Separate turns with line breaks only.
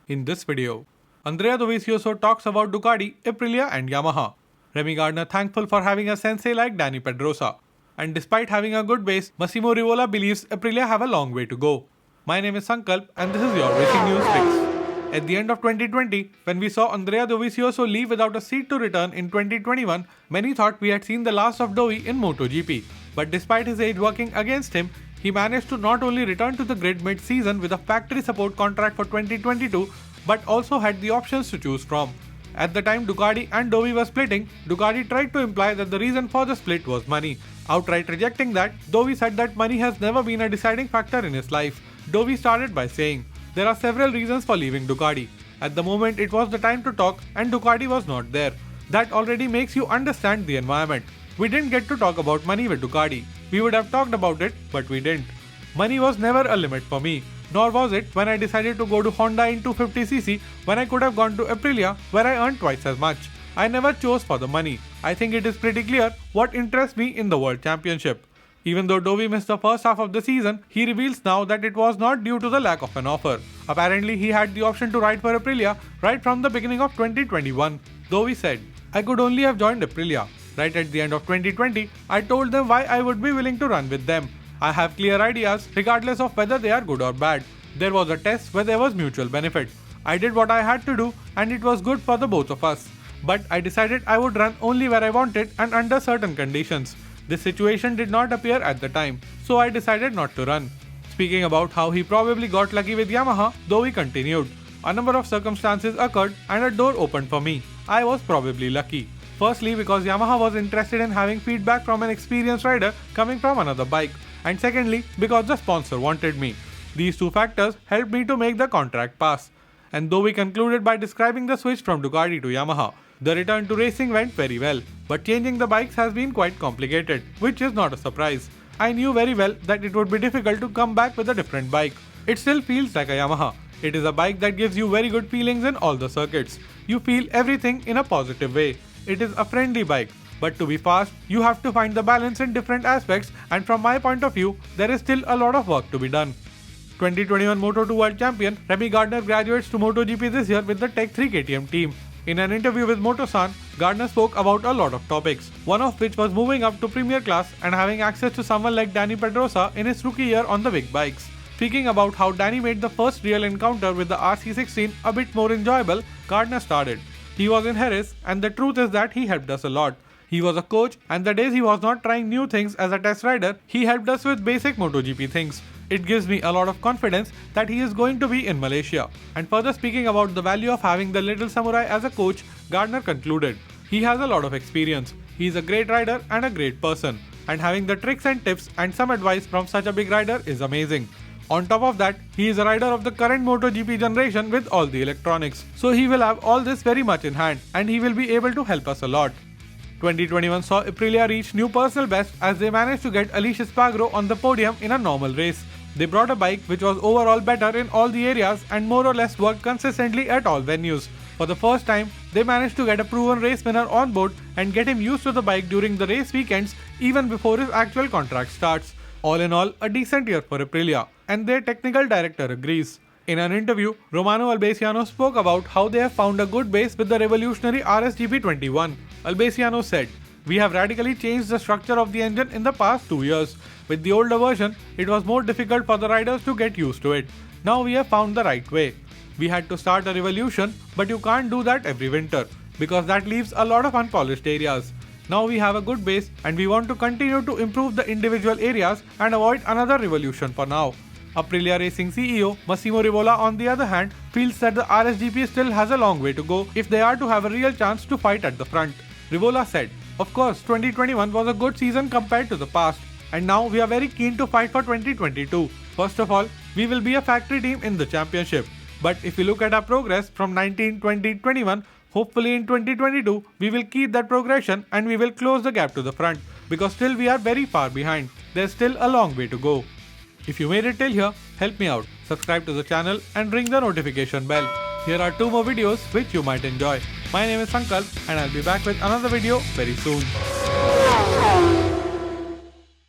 in this video. Andrea Dovizioso talks about Ducati, Aprilia and Yamaha. Remy Gardner thankful for having a sensei like Dani Pedrosa. And despite having a good base, Massimo Rivola believes Aprilia have a long way to go. My name is Sankalp and this is your Racing News Picks. At the end of 2020, when we saw Andrea Dovizioso leave without a seat to return in 2021, many thought we had seen the last of Dovi in MotoGP. But despite his age working against him, he managed to not only return to the grid mid-season with a factory support contract for 2022, but also had the options to choose from. At the time Ducati and Dovi were splitting, Ducati tried to imply that the reason for the split was money. Outright rejecting that, Dovi said that money has never been a deciding factor in his life. Dovi started by saying, "There are several reasons for leaving Ducati. At the moment it was the time to talk and Ducati was not there. That already makes you understand the environment. We didn't get to talk about money with Ducati. We would have talked about it, but we didn't. Money was never a limit for me. Nor was it when I decided to go to Honda in 250cc when I could have gone to Aprilia where I earned twice as much. I never chose for the money. I think it is pretty clear what interests me in the World Championship." Even though Dovi missed the first half of the season, he reveals now that it was not due to the lack of an offer. Apparently, he had the option to ride for Aprilia right from the beginning of 2021. Dovi said, "I could only have joined Aprilia. Right at the end of 2020, I told them why I would be willing to run with them. I have clear ideas regardless of whether they are good or bad. There was a test where there was mutual benefit. I did what I had to do and it was good for the both of us. But I decided I would run only where I wanted and under certain conditions. This situation did not appear at the time, so I decided not to run." Speaking about how he probably got lucky with Yamaha, Dovi continued, "A number of circumstances occurred and a door opened for me. I was probably lucky. Firstly, because Yamaha was interested in having feedback from an experienced rider coming from another bike. And secondly, because the sponsor wanted me. These two factors helped me to make the contract pass." And Dovi concluded by describing the switch from Ducati to Yamaha. "The return to racing went very well, but changing the bikes has been quite complicated, which is not a surprise. I knew very well that it would be difficult to come back with a different bike. It still feels like a Yamaha. It is a bike that gives you very good feelings in all the circuits. You feel everything in a positive way. It is a friendly bike. But to be fast, you have to find the balance in different aspects, and from my point of view, there is still a lot of work to be done." 2021 Moto2 World Champion Remy Gardner graduates to MotoGP this year with the Tech 3 KTM team. In an interview with Motosan, Gardner spoke about a lot of topics, one of which was moving up to Premier Class and having access to someone like Dani Pedrosa in his rookie year on the big bikes. Speaking about how Dani made the first real encounter with the RC16 a bit more enjoyable, Gardner started, "He was in Jerez and the truth is that he helped us a lot. He was a coach and the days he was not trying new things as a test rider, he helped us with basic MotoGP things. It gives me a lot of confidence that he is going to be in Malaysia." And further speaking about the value of having the little samurai as a coach, Gardner concluded, "He has a lot of experience. He is a great rider and a great person. And having the tricks and tips and some advice from such a big rider is amazing. On top of that, he is a rider of the current MotoGP generation with all the electronics. So he will have all this very much in hand and he will be able to help us a lot." 2021 saw Aprilia reach new personal best as they managed to get Aleix Espargaro on the podium in a normal race. They brought a bike which was overall better in all the areas and more or less worked consistently at all venues. For the first time, they managed to get a proven race winner on board and get him used to the bike during the race weekends even before his actual contract starts. All in all, a decent year for Aprilia, and their technical director agrees. In an interview, Romano Albesiano spoke about how they have found a good base with the revolutionary RSGP 21. Albesiano said, "We have radically changed the structure of the engine in the past 2 years. With the older version, it was more difficult for the riders to get used to it. Now we have found the right way. We had to start a revolution, but you can't do that every winter, because that leaves a lot of unpolished areas. Now we have a good base and we want to continue to improve the individual areas and avoid another revolution for now." Aprilia Racing CEO Massimo Rivola, on the other hand, feels that the RSGP still has a long way to go if they are to have a real chance to fight at the front. Rivola said, "Of course, 2021 was a good season compared to the past, and now we are very keen to fight for 2022. First of all, we will be a factory team in the championship. But if you look at our progress from 19, 20, 21, hopefully in 2022, we will keep that progression and we will close the gap to the front, because still we are very far behind. There's still a long way to go." If you made it till here, help me out. Subscribe to the channel and ring the notification bell. Here are 2 more videos which you might enjoy. My name is Sankalp and I'll be back with another video very soon.